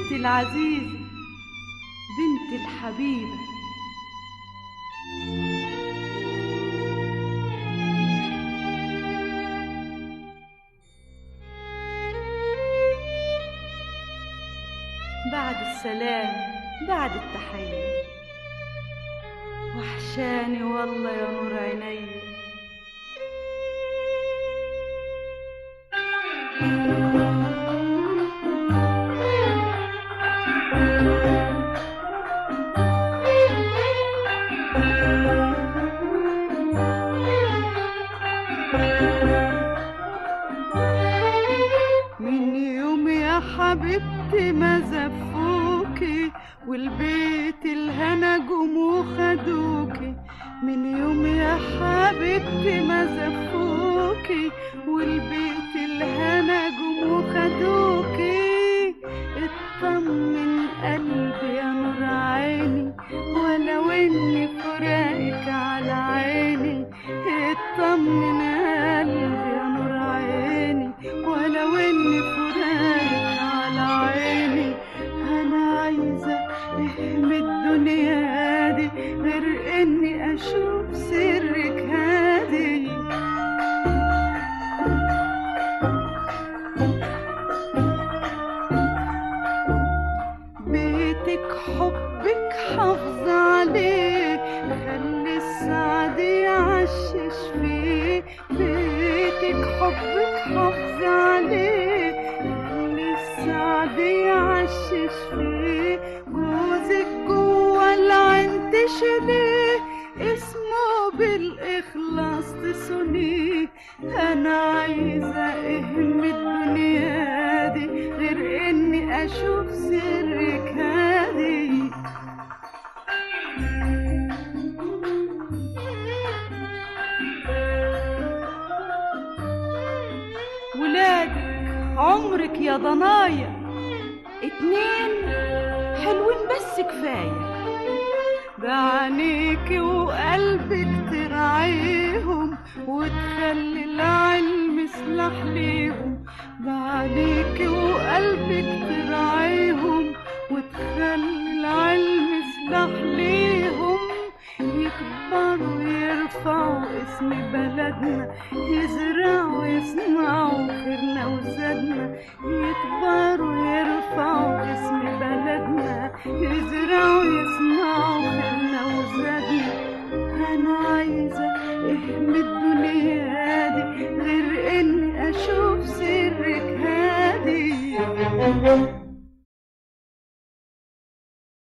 بنتي العزيزة بنتي الحبيبة. بعد السلام بعد التحية، وحشاني والله يا نور عيني. من يوم يا حبيبتي ما زفوكي والبيت الهنا جم خدوكي، من يوم يا حبيبتي ما زفوكي والبيت الهنا جم خدوكي. اطمن قلبي يا نور عيني ولو اني فراقك على عيني. اطمن قلبي يا نور عيني ولو اني فراقك على عيني. انا عايزه احمي الدنيا دي غير اني اشوف سرك هادي. بيتك حبك حافظ عليه، خلي السعد يعشش فيه. بيتك حبك حافظ عليه، خلي السعد يعشش فيه. جوزك جوا العين تشيليه، اسمه بالإخلاص تصونيه. أنا عايزة اهمي الدنيا دي غير إني أشوف سرك هادي. ولادك عمرك يا ضنايا اتنين حلوين بس كفاية، بعينيكي وقلبك ترعيهم وتخلي العلم سلاح ليهم. بعينيكي وقلبك ترعيهم وتخلي العلم سلاح ليهم. يكبروا يرفعوا اسم بلدنا، يزرعوا يصنعوا خيرنا وزادنا. يكبروا يرفعوا اسم بلدنا، يزرعوا يصنعوا خيرنا وزادنا. أنا عايزة احمي الدنيا دي غير إني أشوف سرك هادي.